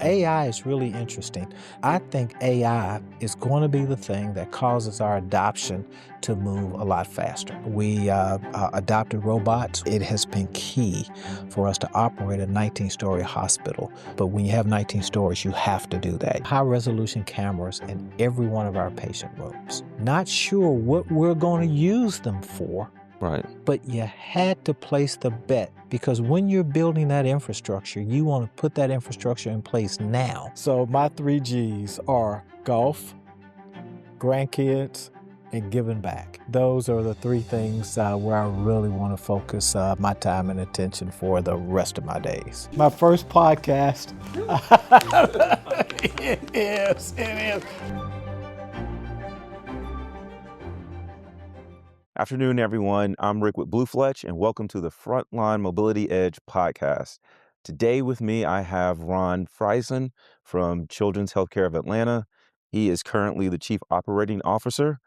AI is really interesting. I think AI is going to be the thing that causes our adoption to move a lot faster. We adopted robots. It has been key for us to operate a 19-story hospital. But when you have 19 stories, you have to do that. High-resolution cameras in every one of our patient rooms. Not sure what we're going to use them for, Right. but you had to place the bet because when you're building that infrastructure, you want to put that infrastructure in place now. So my 3Gs are golf, grandkids, and giving back. Those are the three things where I really want to focus my time and attention for the rest of my days. My first podcast. It is. Afternoon, everyone. I'm Rick with Blue Fletch, and welcome to the Frontline Mobility Edge podcast. Today with me, I have Ron Frieson from Children's Healthcare of Atlanta. He is currently the Chief Operating Officer.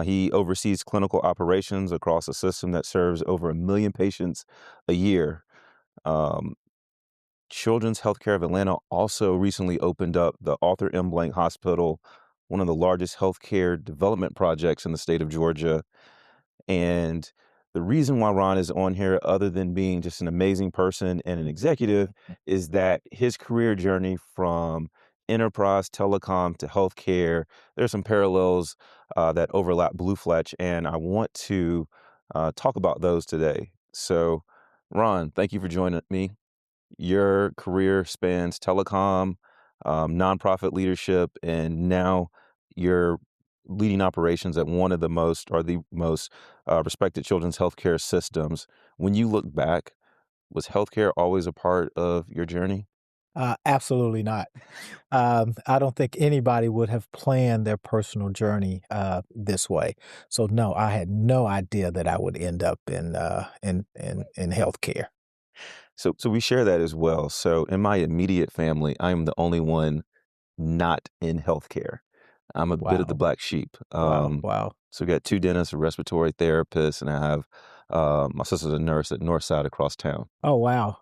He oversees clinical operations across a system that serves over 1 million patients a year. Children's Healthcare of Atlanta also recently opened up the Arthur M. Blank Hospital, one of the largest healthcare development projects in the state of Georgia. And the reason why Ron is on here, other than being just an amazing person and an executive, is that his career journey from enterprise telecom to healthcare, there's some parallels that overlap Blue Fletch, and I want to talk about those today. So, Ron, thank you for joining me. Your career spans telecom, nonprofit leadership, and now you're leading operations at one of the most respected children's healthcare systems. When you look back, was healthcare always a part of your journey? Absolutely not. I don't think anybody would have planned their personal journey this way. So no, I had no idea that I would end up in healthcare. So we share that as well. So in my immediate family, I am the only one not in healthcare. I'm a bit of the Wow, black sheep. wow. So we got 2 dentists, a respiratory therapist, and I have my sister's a nurse at Northside across town. Oh wow.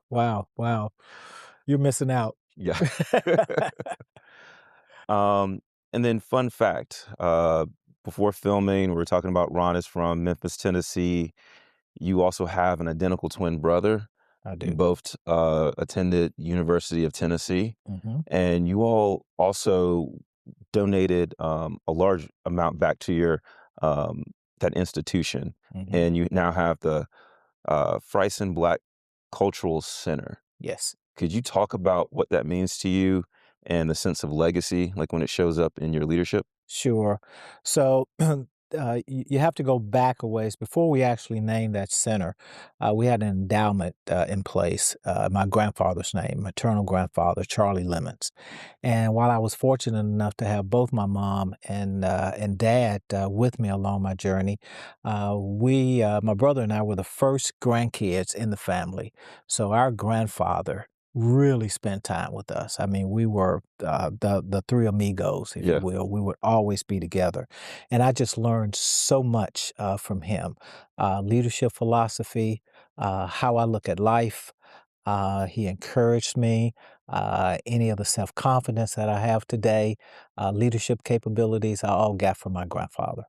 You're missing out. Yeah. Um, and then fun fact, before filming, we were talking about Ron is from Memphis, Tennessee. You also have an identical twin brother. I You do. both attended University of Tennessee, Hmm. and you all also donated a large amount back to your that institution. Hmm. And you now have the Frieson Black Cultural Center. Yes. Could you talk about what that means to you and the sense of legacy, like when it shows up in your leadership? Sure. So you have to go back a ways. Before we actually named that center, we had an endowment in place. My grandfather's name, maternal grandfather, Charlie Lemons. And while I was fortunate enough to have both my mom and dad with me along my journey, my brother and I were the first grandkids in the family. So our grandfather really spent time with us. I mean, we were the three amigos, if you Yeah, will. We would always be together, and I just learned so much from him. Leadership philosophy, how I look at life. He encouraged me. Any of the self confidence that I have today, leadership capabilities, I all got from my grandfather.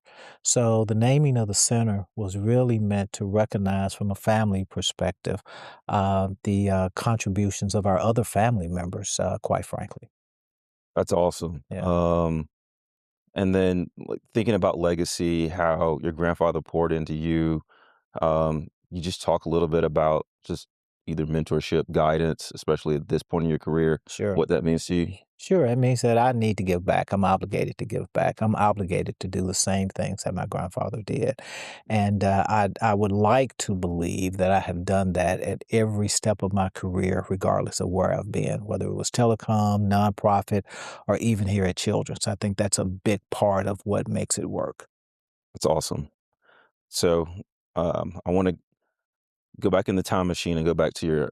So the naming of the center was really meant to recognize, from a family perspective, the contributions of our other family members. Quite frankly, that's awesome. yeah. And then like, thinking about legacy, how your grandfather poured into you. You just talk a little bit about just either mentorship, guidance, especially at this point in your career, Sure. what that means to you. Sure, it means that I need to give back. I'm obligated to give back. I'm obligated to do the same things that my grandfather did. And I would like to believe that I have done that at every step of my career, regardless of where I've been, whether it was telecom, nonprofit, or even here at Children's. I think that's a big part of what makes it work. That's awesome. So I want to go back in the time machine and go back to your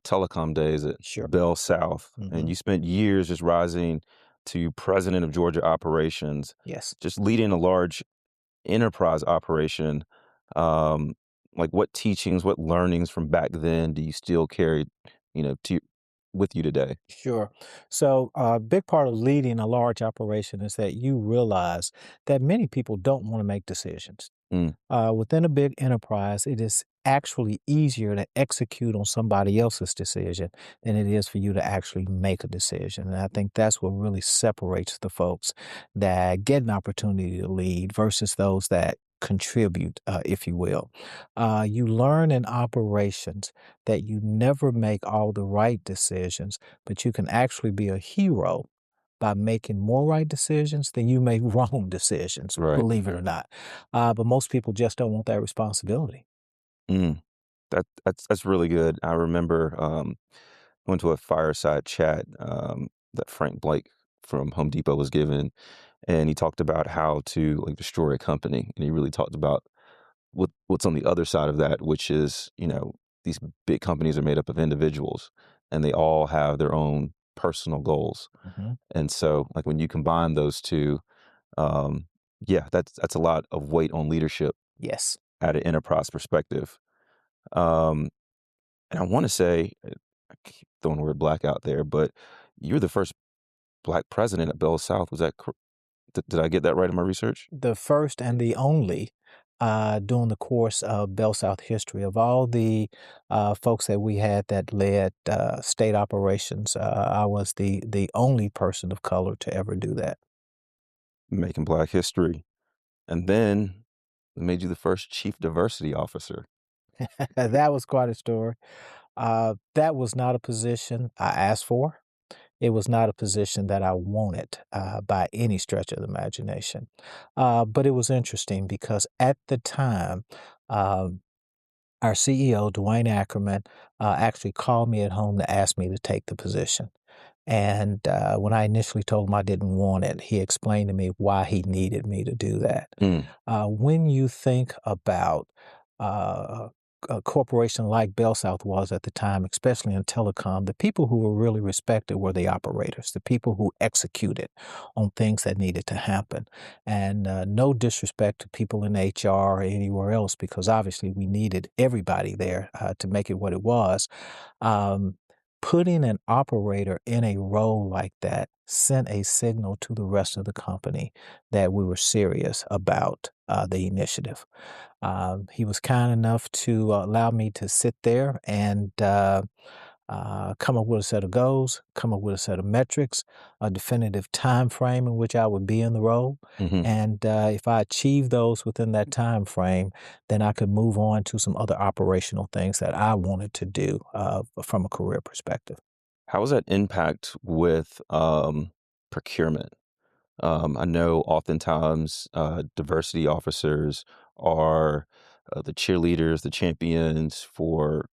telecom days at Sure. BellSouth, and Hmm. you spent years just rising to president of Georgia operations, Yes. just leading a large enterprise operation. Um, like what teachings, what learnings from back then do you still carry, to with you today? Sure. So, a big part of leading a large operation is that you realize that many people don't want to make decisions. Mm, Within a big enterprise, it is actually easier to execute on somebody else's decision than it is for you to actually make a decision. And I think that's what really separates the folks that get an opportunity to lead versus those that contribute, if you will. You learn in operations that you never make all the right decisions, but you can actually be a hero by making more right decisions than you make wrong decisions, right. believe it or not. But most people just don't want that responsibility. Mm. That's really good. I remember going to a fireside chat that Frank Blake from Home Depot was given, and he talked about how to like destroy a company, and he really talked about what's on the other side of that, which is these big companies are made up of individuals, and they all have their own personal goals, Mhm. and so like when you combine those two, um, yeah, that's a lot of weight on leadership Yes. at an enterprise perspective. Um, And I wanna say, I keep throwing the word black out there, but you're the first black president at BellSouth, was that did I get that right in my research? The first and the only during the course of BellSouth history of all the folks that we had that led state operations, I was the only person of color to ever do that. Making Black history, and then they made you the first chief diversity officer. That was quite a story. That was not a position I asked for. It was not a position that I wanted by any stretch of the imagination. But it was interesting because at the time, um, our CEO, Dwayne Ackerman, actually called me at home to ask me to take the position. And when I initially told him I didn't want it, he explained to me why he needed me to do that. Mm, When you think about uh, a corporation like BellSouth was at the time, especially in telecom, the people who were really respected were the operators, the people who executed on things that needed to happen. And no disrespect to people in HR or anywhere else, because obviously we needed everybody there to make it what it was. Um, Putting an operator in a role like that sent a signal to the rest of the company that we were serious about the initiative. He was kind enough to allow me to sit there and come up with a set of goals, come up with a set of metrics, a definitive time frame in which I would be in the role. mhm. And if I achieved those within that time frame, then I could move on to some other operational things that I wanted to do from a career perspective. How was that impact with, procurement? I know oftentimes, diversity officers are, the cheerleaders, the champions for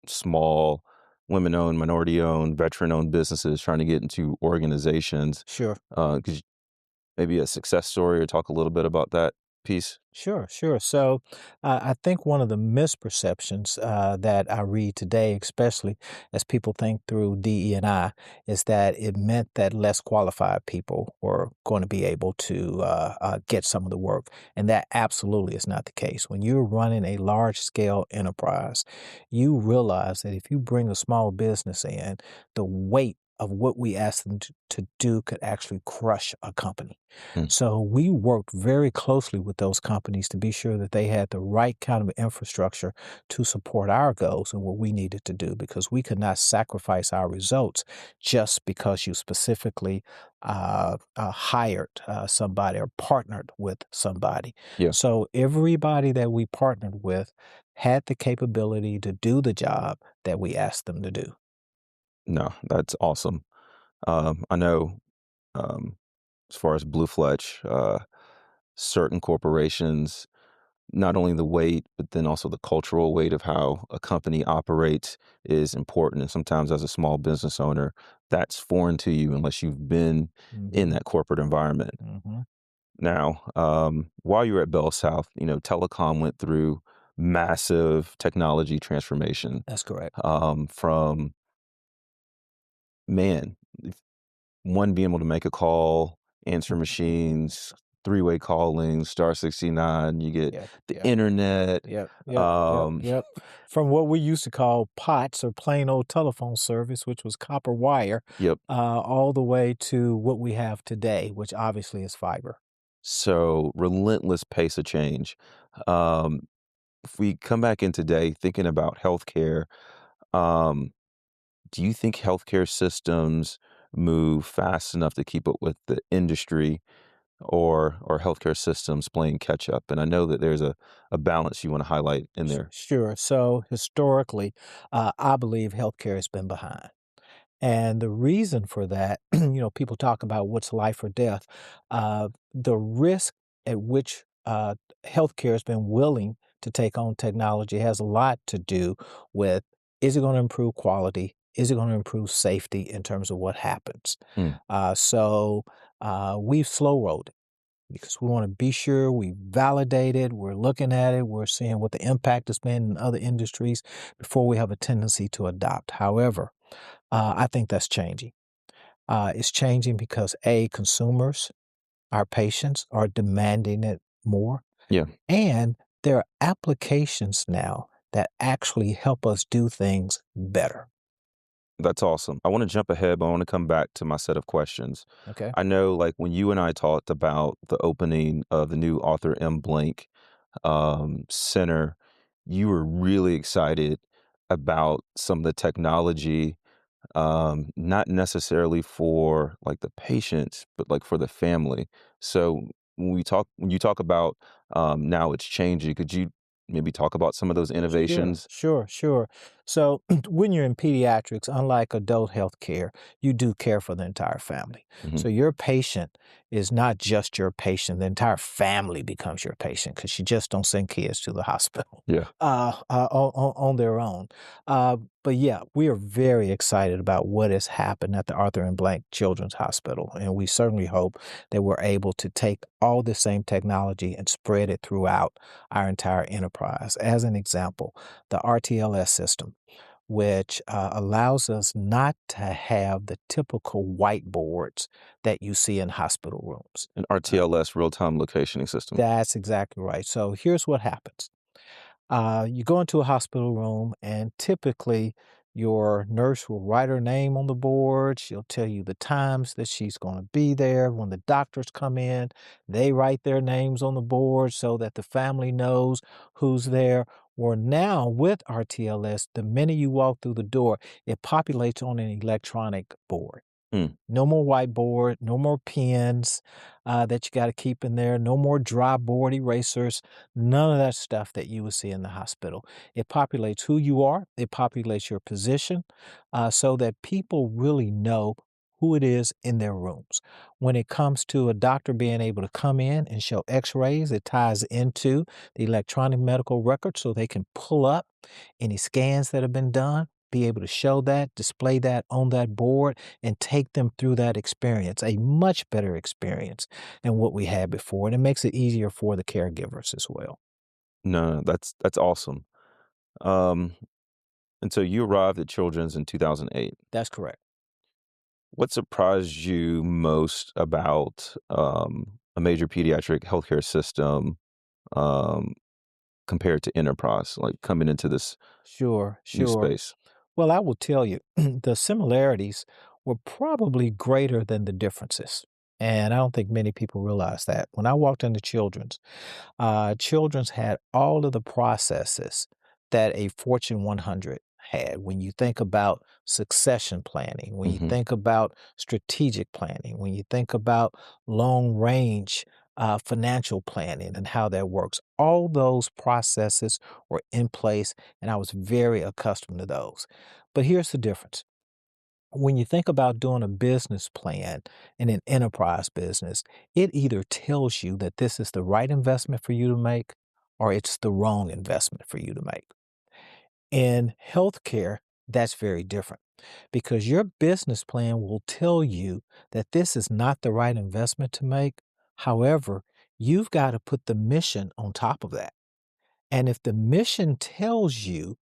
small, women-owned, minority-owned, veteran-owned businesses trying to get into organizations. Sure. Could you maybe a success story or talk a little bit about that piece? Sure, sure. So I think one of the misperceptions that I read today, especially as people think through DE&I, is that it meant that less qualified people were going to be able to get some of the work. And that absolutely is not the case. When you're running a large scale enterprise, you realize that if you bring a small business in, the weight of what we ask them to do could actually crush a company. Mm, So we worked very closely with those companies to be sure that they had the right kind of infrastructure to support our goals and what we needed to do because we could not sacrifice our results just because you specifically hired somebody or partnered with somebody. yeah, So everybody that we partnered with had the capability to do the job that we asked them to do. no, that's awesome. I know, um, as far as Blue Fletch, certain corporations, not only the weight, but then also the cultural weight of how a company operates is important. And sometimes, as a small business owner, that's foreign to you unless you've been in Hmm. that corporate environment. Hmm. Now, while you were at BellSouth, Telecom went through massive technology transformation That's correct. from, man, one being able to make a call, answer machines, three-way calling, star 69, you get Yep, the yep, internet. yep, yep, yep, Um, yep. From what we used to call POTS or plain old telephone service, which was copper wire, yep. all the way to what we have today, which obviously is fiber. So relentless pace of change. Um, if we come back in today thinking about healthcare, um, do you think healthcare systems move fast enough to keep up with the industry, or healthcare systems playing catch up? And I know that there's a balance you want to highlight in there. Sure. So historically, I believe healthcare has been behind. And the reason for that, people talk about what's life or death. The risk at which healthcare has been willing to take on technology has a lot to do with, is it going to improve quality? Is it going to improve safety in terms of what happens? Mm, We've slow rolled it because we want to be sure we validate it. We're looking at it. We're seeing what the impact has been in other industries before we have a tendency to adopt. However, I think that's changing. It's changing because A, consumers, our patients are demanding it more. yeah, And there are applications now that actually help us do things better. that's awesome. I want to jump ahead, but I want to come back to my set of questions. Okay. I know, like when you and I talked about the opening of the new Arthur M. Blank center, you were really excited about some of the technology, not necessarily for like the patients, but like for the family. So when you talk about now it's changing, could you maybe talk about some of those Sure, innovations? sure, sure. So when you're in pediatrics, unlike adult health care, you do care for the entire family. Hmm. So your patient is not just your patient, the entire family becomes your patient because you just don't send kids to the hospital Yeah. on their own. But yeah, we are very excited about what has happened at the Arthur and Blank Children's Hospital. And we certainly hope that we're able to take all the same technology and spread it throughout our entire enterprise. As an example, the RTLS system, which allows us not to have the typical whiteboards that you see in hospital rooms. An Uh, RTLS real-time locationing system. that's exactly right. So here's what happens. You go into a hospital room, and typically your nurse will write her name on the board. She'll tell you the times that she's going to be there. When the doctors come in, they write their names on the board so that the family knows who's there. Or now with RTLS, the minute you walk through the door, it populates on an electronic board. Mm. No more whiteboard, no more pens that you got to keep in there, no more dry board erasers, none of that stuff that you would see in the hospital. It populates who you are, it populates your position so that people really know who it is in their rooms. When it comes to a doctor being able to come in and show x rays, it ties into the electronic medical record so they can pull up any scans that have been done. Be able to show that, display that on that board, and take them through that experience, a much better experience than what we had before. And it makes it easier for the caregivers as well. No, no, that's awesome. Um, and so you arrived at Children's in 2008. That's correct. What surprised you most about a major pediatric healthcare system um, compared to enterprise, like coming into this Sure, new sure. space? Well, I will tell you, the similarities were probably greater than the differences. And I don't think many people realize that. When I walked into Children's had all of the processes that a Fortune 100 had. When you think about succession planning, when you Hmm. think about strategic planning, when you think about long range financial planning and how that works, all those processes were in place, and I was very accustomed to those. But here's the difference. When you think about doing a business plan in an enterprise business, it either tells you that this is the right investment for you to make or it's the wrong investment for you to make. In healthcare, that's very different because your business plan will tell you that this is not the right investment to make. However, you've got to put the mission on top of that. And if the mission tells you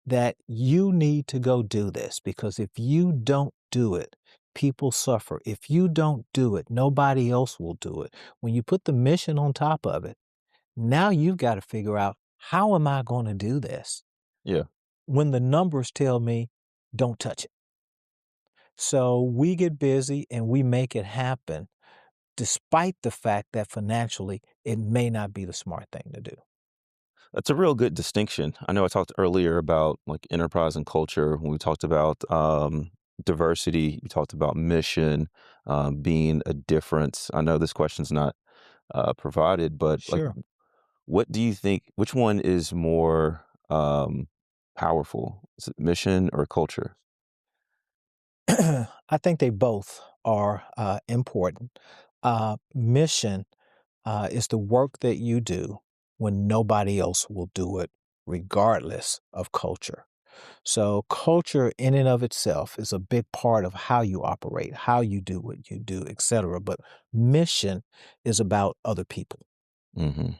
that you need to go do this, because if you don't do it, people suffer. If you don't do it, nobody else will do it. When you put the mission on top of it, now you've got to figure out, how am I going to do this Yeah. when the numbers tell me don't touch it? So we get busy and we make it happen despite the fact that financially it may not be the smart thing to do. That's a real good distinction. I know I talked earlier about like enterprise and culture when we talked about diversity. You talked about mission being a difference. I know this question's not provided, but like, Sure. what do you think? Which one is more powerful? Is it mission or culture? I think they both are important. Mission is the work that you do when nobody else will do it, regardless of culture. So, culture in and of itself is a big part of how you operate, how you do what you do, etc. But mission is about other people. Hmm.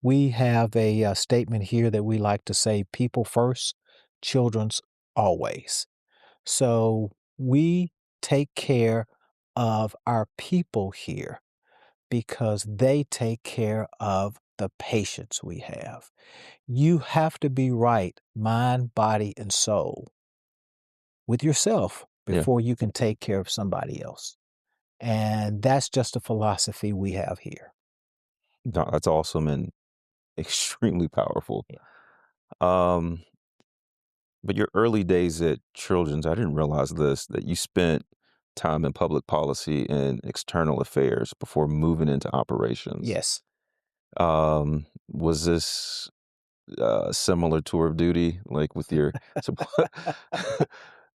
We have a statement here that we like to say, people first, children's always. So we take care of our people here because they take care of the patients we have. You have to be right, mind, body, and soul, with yourself Yeah, before you can take care of somebody else. And that's just a philosophy we have here. no, that's awesome and extremely powerful. Yeah. Um, but your early days at Children's, I didn't realize this, that you spent time in public policy and external affairs before moving into operations. Yes. Was this a similar tour of duty, like with your supp-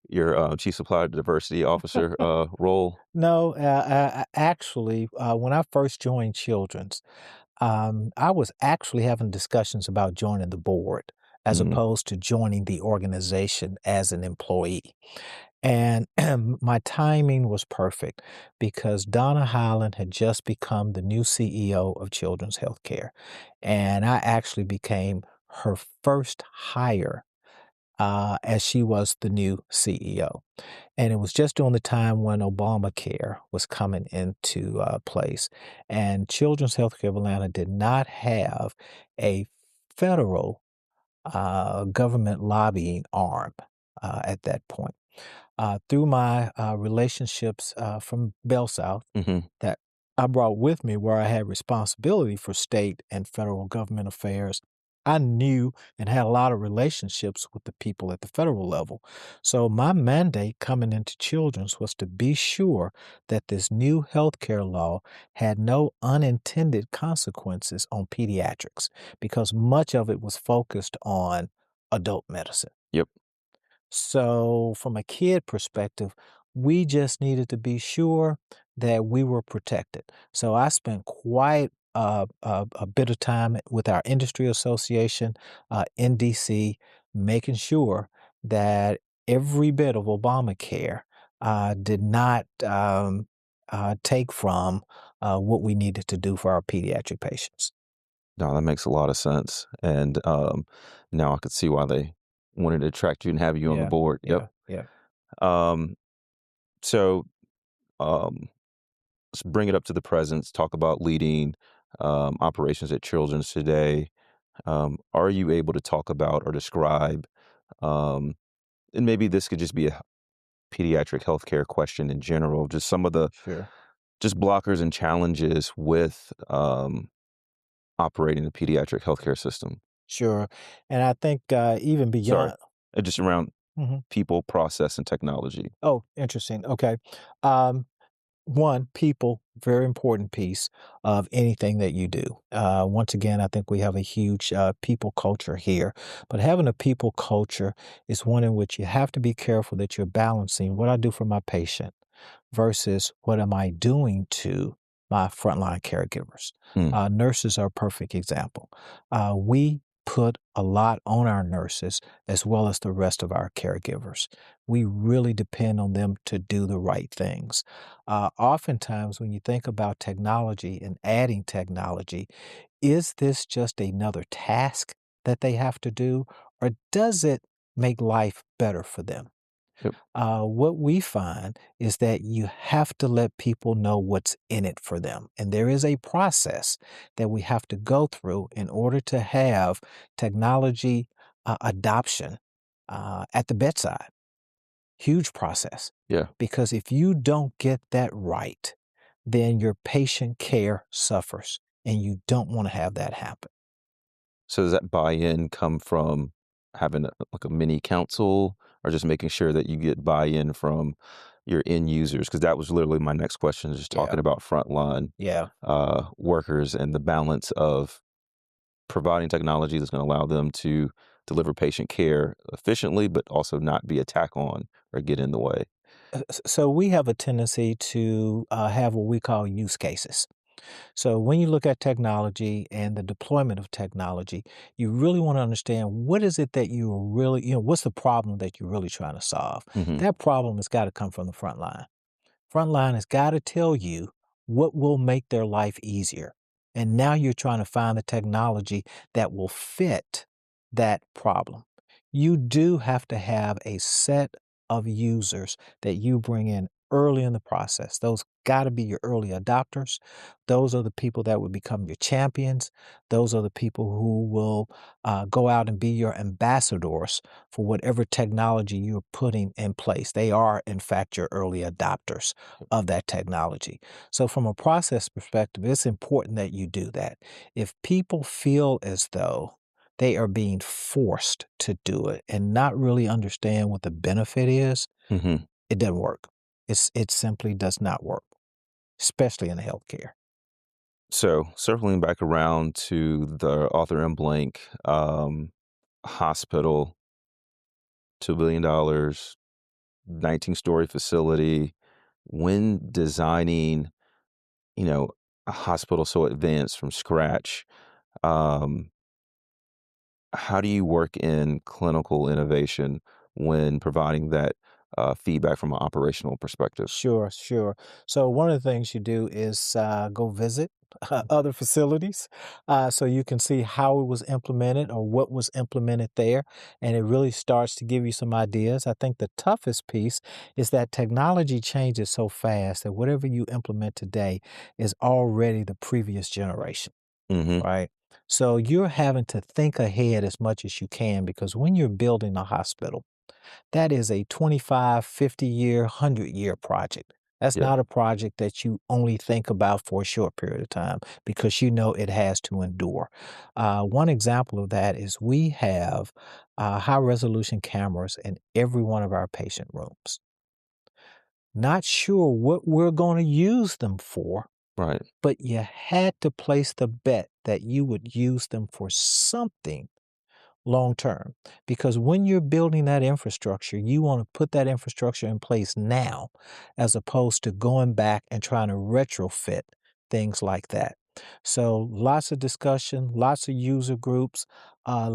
your chief supply diversity officer role? No, actually, when I first joined Children's, I was actually having discussions about joining the board as Hmm. opposed to joining the organization as an employee. And my timing was perfect because Donna Highland had just become the new CEO of Children's Healthcare. And I actually became her first hire as she was the new CEO. And it was just during the time when Obamacare was coming into place. And Children's Healthcare of Atlanta did not have a federal government lobbying arm at that point. Through my relationships from BellSouth Hmm. that I brought with me, where I had responsibility for state and federal government affairs, I knew and had a lot of relationships with the people at the federal level. So my mandate coming into Children's was to be sure that this new healthcare law had no unintended consequences on pediatrics, because much of it was focused on adult medicine. Yep. So, from a kid perspective, we just needed to be sure that we were protected. So, I spent quite a bit of time with our industry association in DC, making sure that every bit of Obamacare did not take from what we needed to do for our pediatric patients. No, that makes a lot of sense, and now I could see why they wanted to attract you and have you on the Yeah, board. Yep. yeah, yeah. Um, so um, let's bring it up to the present. Talk about leading operations at Children's today. Are you able to talk about or describe, um, and maybe this could just be a pediatric healthcare question in general, just some of the Sure. just blockers and challenges with operating the pediatric healthcare system? Sure. And I think even Sorry, beyond. just around Mhm. people, process, and technology. Oh, interesting. Okay. Um, One, people, very important piece of anything that you do. Once again, I think we have a huge people culture here, but having a people culture is one in which you have to be careful that you're balancing what I do for my patient versus what am I doing to my frontline caregivers. Mm, Nurses are a perfect example. We put a lot on our nurses as well as the rest of our caregivers. We really depend on them to do the right things. Oftentimes, when you think about technology and adding technology, is this just another task that they have to do, or does it make life better for them? Yep. What we find is that you have to let people know what's in it for them. And there is a process that we have to go through in order to have technology adoption at the bedside. Huge process. Yeah. Because if you don't get that right, then your patient care suffers. And you don't want to have that happen. So does that buy-in come from having like a mini council or just making sure that you get buy-in from your end users? Because that was literally my next question, just Yeah. talking about frontline Yeah. workers and the balance of providing technology that's going to allow them to deliver patient care efficiently, but also not be a tack on or get in the way. So we have a tendency to have what we call use cases. So when you look at technology and the deployment of technology, you really want to understand what is it that you are really, what's the problem that you're really trying to solve? Hmm. That problem has got to come from the front line. Frontline has got to tell you what will make their life easier. And now you're trying to find the technology that will fit that problem. You do have to have a set of users that you bring in early in the process. Those got to be your early adopters. Those are the people that will become your champions. Those are the people who will go out and be your ambassadors for whatever technology you're putting in place. They are, in fact, your early adopters of that technology. So, from a process perspective, it's important that you do that. If people feel as though they are being forced to do it and not really understand what the benefit is, Hmm. it doesn't work. It simply does not work, especially in healthcare. So circling back around to the Arthur M. Blank hospital, $2 billion, 19-story facility. When designing, you know, a hospital so advanced from scratch, um, how do you work in clinical innovation when providing that feedback from an operational perspective? Sure, sure. So one of the things you do is go visit other facilities so you can see how it was implemented or what was implemented there. And it really starts to give you some ideas. I think the toughest piece is that technology changes so fast that whatever you implement today is already the previous generation, Hmm. right? So you're having to think ahead as much as you can because when you're building a hospital, that is a 25, 50-year, 100-year project. That's Yeah. not a project that you only think about for a short period of time because you know it has to endure. One example of that is we have high resolution cameras in every one of our patient rooms. Not sure what we're going to use them for, Right. but you had to place the bet that you would use them for something long term. Because when you're building that infrastructure, you want to put that infrastructure in place now, as opposed to going back and trying to retrofit things like that. So lots of discussion, lots of user groups,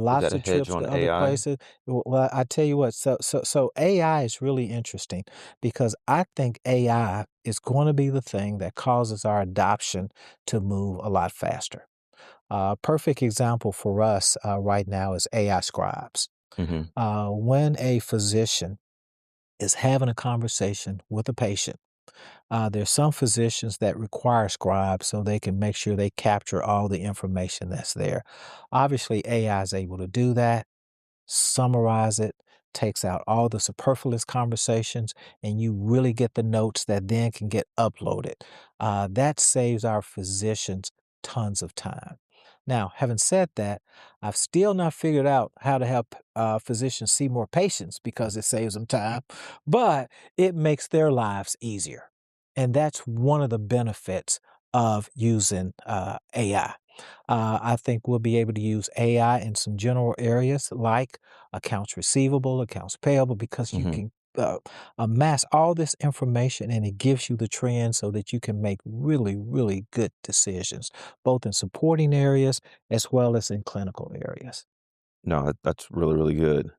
Is that lots a of hedge trips on to other AI? places. Well, I tell you what, so AI is really interesting because I think AI is going to be the thing that causes our adoption to move a lot faster. Perfect example for us right now is AI scribes. Hmm. When a physician is having a conversation with a patient, there's some physicians that require scribes so they can make sure they capture all the information that's there. Obviously, AI is able to do that, summarize it, takes out all the superfluous conversations, and you really get the notes that then can get uploaded. That saves our physicians tons of time. Now, having said that, I've still not figured out how to help physicians see more patients because it saves them time, but it makes their lives easier. And that's one of the benefits of using AI. I think we'll be able to use AI in some general areas like accounts receivable, accounts payable, because you Hmm. can amass all this information and it gives you the trend so that you can make really, really good decisions, both in supporting areas as well as in clinical areas. No, that's really, really good.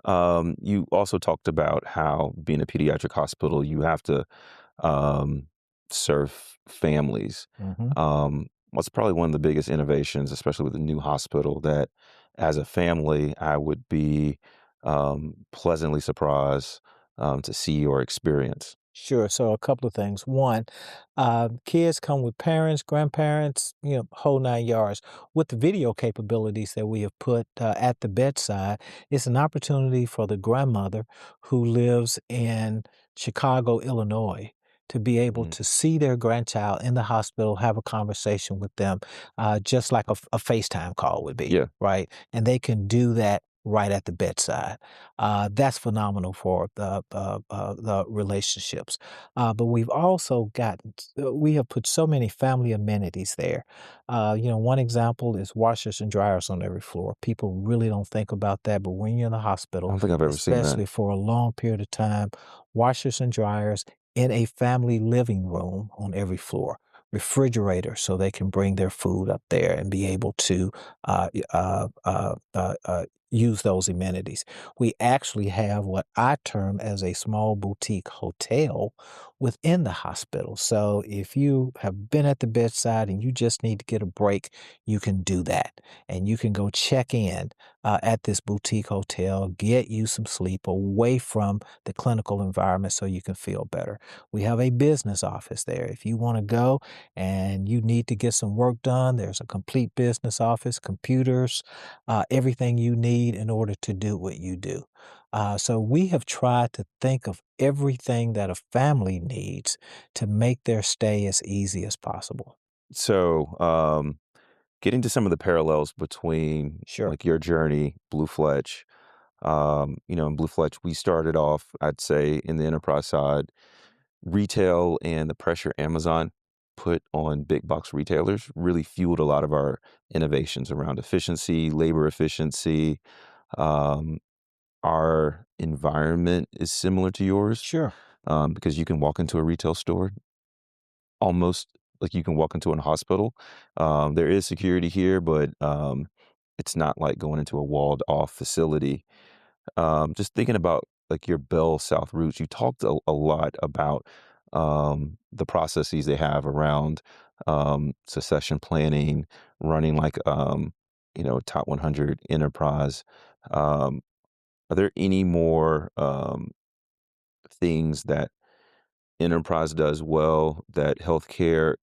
You also talked about how being a pediatric hospital, you have to um, serve families. Hmm. What's probably one of the biggest innovations, especially with a new hospital, that as a family, I would be pleasantly surprised to see or experience? Sure. So a couple of things. One, kids come with parents, grandparents, whole nine yards. With the video capabilities that we have put at the bedside, it's an opportunity for the grandmother who lives in Chicago, Illinois, to be able Mhm. to see their grandchild in the hospital, have a conversation with them, just like a FaceTime call would be, Yeah. right? And they can do that right at the bedside. That's phenomenal for the relationships. But we've also we have put so many family amenities there. One example is washers and dryers on every floor. People really don't think about that, but when you're in the I hospital, don't think I've ever seen that. especially for a long period of time, washers and dryers in a family living room on every floor. Refrigerator, so they can bring their food up there and be able to use those amenities. We actually have what I term as a small boutique hotel within the hospital. So if you have been at the bedside and you just need to get a break, you can do that. And you can go check in at this boutique hotel, get you some sleep away from the clinical environment so you can feel better. We have a business office there. If you want to go and you need to get some work done, there's a complete business office, computers, everything you need in order to do what you do. So we have tried to think of everything that a family needs to make their stay as easy as possible. So, getting to some of the parallels between Sure, like your journey, Blue Fletch. In Blue Fletch, we started off, I'd say, in the enterprise side, retail and the pressure Amazon put on big box retailers really fueled a lot of our innovations around efficiency, labor efficiency. Um, our environment is similar to yours sure, because you can walk into a retail store almost like you can walk into a hospital. There is security here, but it's not like going into a walled off facility. Just thinking about like your BellSouth roots, you talked a lot about the processes they have around succession planning, running like top 100 enterprise. Um, are there any more things that enterprise does well that healthcare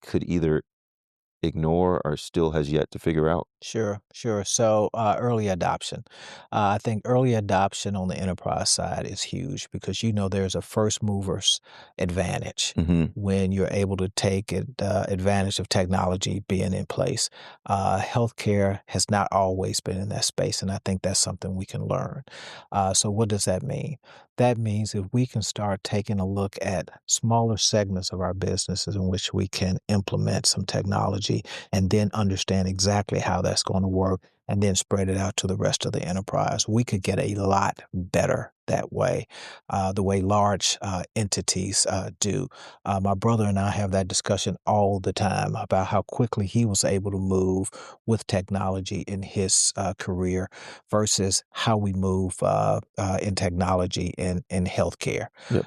could either ignore or still has yet to figure out? sure, sure. So early adoption. I think early adoption on the enterprise side is huge because there's a first movers advantage Hmm. when you're able to take advantage of technology being in place. Healthcare has not always been in that space, and I think that's something we can learn. So what does that mean? That means if we can start taking a look at smaller segments of our businesses in which we can implement some technology and then understand exactly how that's going to work and then spread it out to the rest of the enterprise. We could get a lot better that way, the way large entities do. My brother and I have that discussion all the time about how quickly he was able to move with technology in his career versus how we move in technology in healthcare. Yep.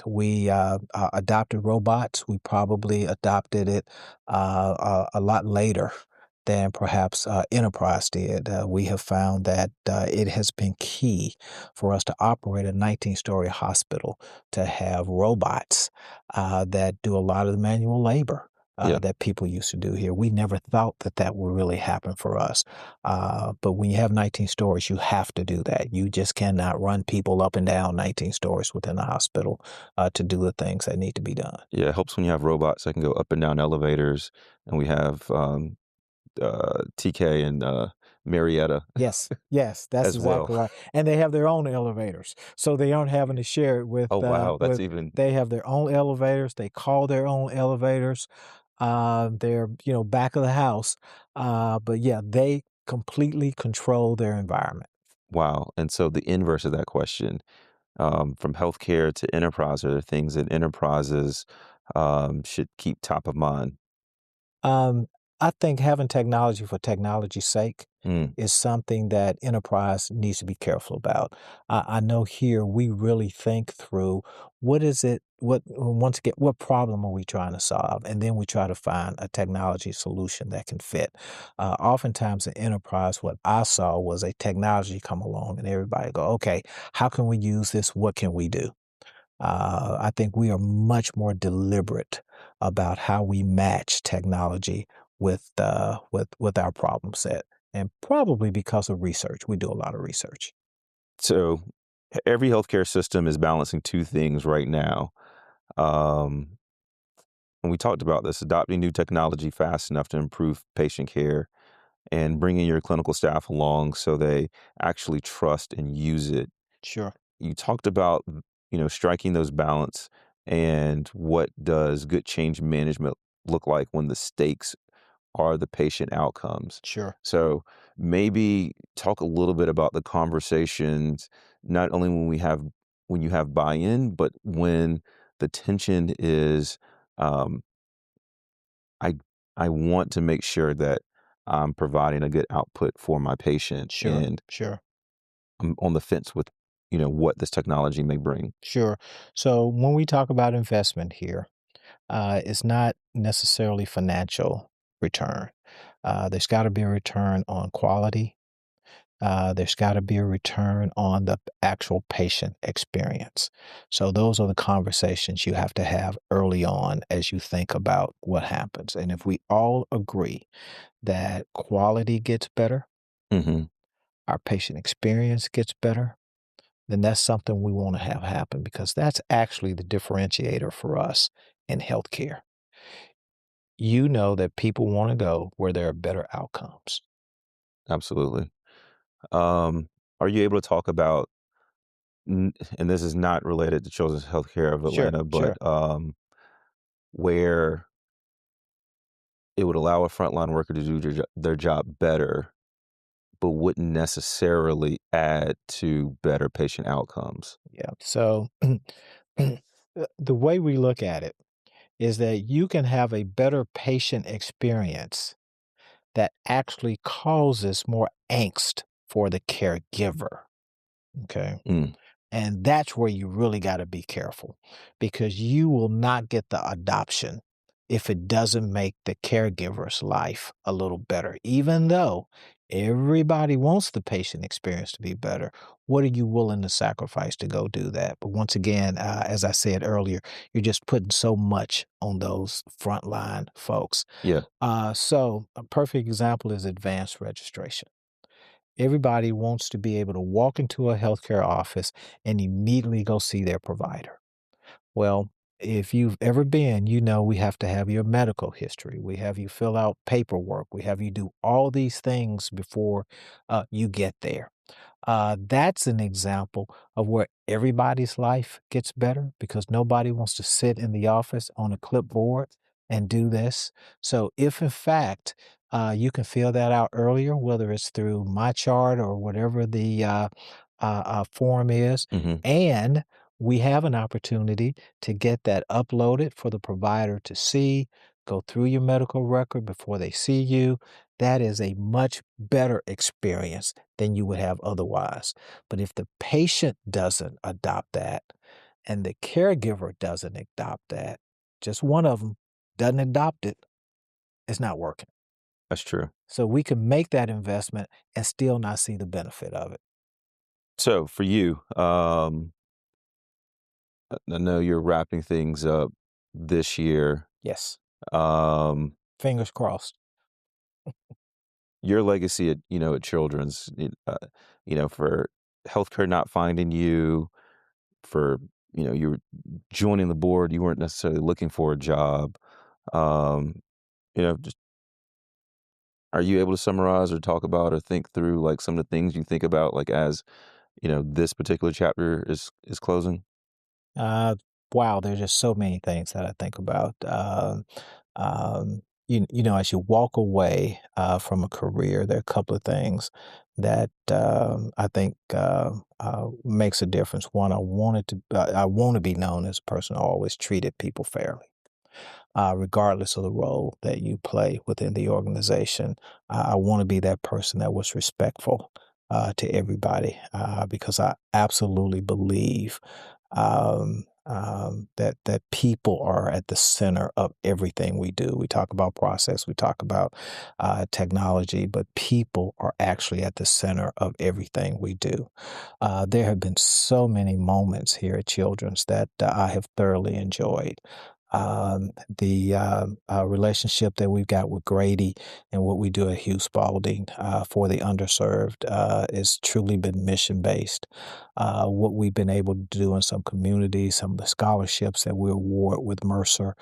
We adopted robots. We probably adopted it a lot later than perhaps enterprise did. We have found that it has been key for us to operate a 19-story hospital to have robots that do a lot of the manual labor. Yeah. That people used to do here. We never thought that that would really happen for us. But when you have 19 stories, you have to do that. You just cannot run people up and down 19 stories within the hospital to do the things that need to be done. Yeah, it helps when you have robots that can go up and down elevators, and we have TK and Marietta Yes, yes, that's as well. exactly right, and they have their own elevators, so they aren't having to share it Oh wow, that's with even they have their own elevators, they call their own elevators, they're, back of the house, but yeah, they completely control their environment. wow. And so the inverse of that question, from healthcare to enterprise, are there things that enterprises should keep top of mind? I think having technology for technology's sake Mm. is something that enterprise needs to be careful about. I know here we really think through what is it, what once again, what problem are we trying to solve, and then we try to find a technology solution that can fit. Oftentimes in enterprise, what I saw was a technology come along, and everybody go, "Okay, how can we use this? What can we do?" I think we are much more deliberate about how we match technology with our problem set, and probably because of research. We do a lot of research. So every healthcare system is balancing two things right now. Um, and we talked about this, adopting new technology fast enough to improve patient care and bringing your clinical staff along so they actually trust and use it. Sure, You talked about, striking those balance and what does good change management look like when the stakes are the patient outcomes. sure, So maybe talk a little bit about the conversations, not only when you have buy-in, but when the tension is, um, I I want to make sure that I'm providing a good output for my patient, sure, and sure, I'm on the fence with, what this technology may bring. sure. So when we talk about investment here, it's not necessarily financial return. There's got to be a return on quality. There's got to be a return on the actual patient experience. So those are the conversations you have to have early on as you think about what happens. And if we all agree that quality gets better, Mhm. our patient experience gets better, then that's something we want to have happen because that's actually the differentiator for us in healthcare. You know that people want to go where there are better outcomes. Absolutely. Um, are you able to talk about, and this is not related to Children's Healthcare of Sure, Atlanta, but sure. where it would allow a frontline worker to do their job better, but wouldn't necessarily add to better patient outcomes? Yeah. So the way we look at it is that you can have a better patient experience that actually causes more angst for the caregiver. Okay. Mm, And that's where you really got to be careful because you will not get the adoption if it doesn't make the caregiver's life a little better. Even though everybody wants the patient experience to be better, what are you willing to sacrifice to go do that? But once again, as I said earlier, you're just putting so much on those frontline folks. yeah, So, a perfect example is advanced registration. Everybody wants to be able to walk into a healthcare office and immediately go see their provider. Well, if you've ever been, you know we have to have your medical history. We have you fill out paperwork. We have you do all these things before you get there. That's an example of where everybody's life gets better because nobody wants to sit in the office on a clipboard and do this. So, if in fact you can fill that out earlier, whether it's through my chart or whatever the form is, mhm, and we have an opportunity to get that uploaded for the provider to see, go through your medical record before they see you. That is a much better experience than you would have otherwise. But if the patient doesn't adopt that and the caregiver doesn't adopt that, just one of them doesn't adopt it, it's not working. that's true. So we can make that investment and still not see the benefit of it. So for you, I know you're wrapping things up this year. Yes. Um, Fingers crossed. your legacy at Children's, for healthcare not finding you, for, you were joining the board, you weren't necessarily looking for a job. Um, just are you able to summarize or talk about or think through like some of the things you think about like as, this particular chapter is closing? Uh, wow, there's just so many things that I think about. As you walk away from a career, there are a couple of things that I think makes a difference. One, I want to be known as a person who always treated people fairly. regardless of the role that you play within the organization. I want to be that person that was respectful to everybody because I absolutely believe that people are at the center of everything we do. We talk about process, we talk about technology, but people are actually at the center of everything we do. There have been so many moments here at Children's that I have thoroughly enjoyed. The relationship that we've got with Grady and what we do at Hugh Spalding for the underserved has truly been mission based. What we've been able to do in some communities, some of the scholarships that we award with Mercer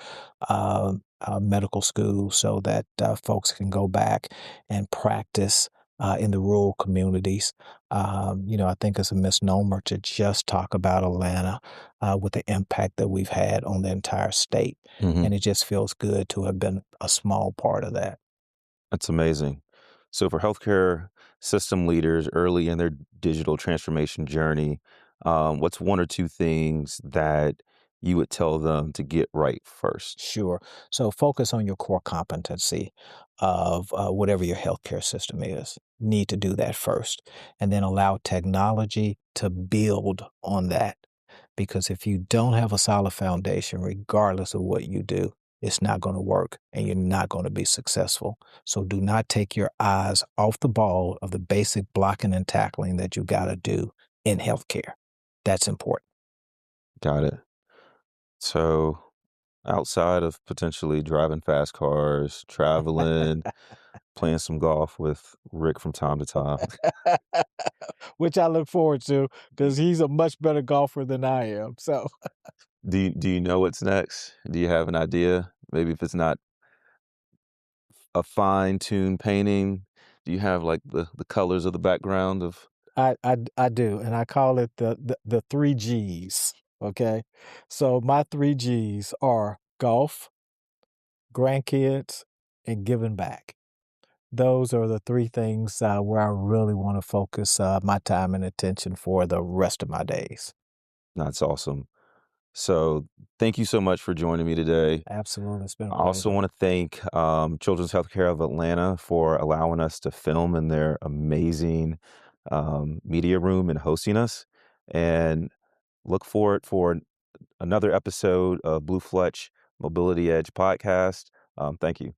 Medical School, so that folks can go back and practice. In the rural communities. I think it's a misnomer to just talk about Atlanta with the impact that we've had on the entire state. Mhm. And it just feels good to have been a small part of that. That's amazing. So for healthcare system leaders early in their digital transformation journey, what's one or two things that you would tell them to get right first? Sure. So focus on your core competency of whatever your healthcare system is. Need to do that first, and then allow technology to build on that. Because if you don't have a solid foundation, regardless of what you do, it's not going to work and you're not going to be successful. So do not take your eyes off the ball of the basic blocking and tackling that you got to do in healthcare. That's important. Got it. So outside of potentially driving fast cars, traveling, playing some golf with Rick from time to time, Which I look forward to because he's a much better golfer than I am. So do you know what's next? Do you have an idea? Maybe if it's not a fine-tuned painting, do you have like the colors of the background of I do, and I call it the three G's. Okay, so my three G's are golf, grandkids, and giving back. Those are the three things where I really want to focus my time and attention for the rest of my days. that's awesome. So thank you so much for joining me today. Absolutely, it's been a I also pleasure. want to thank Children's Healthcare of Atlanta for allowing us to film in their amazing media room and hosting us. And look forward for another episode of Blue Fletch Mobility Edge podcast. Thank you.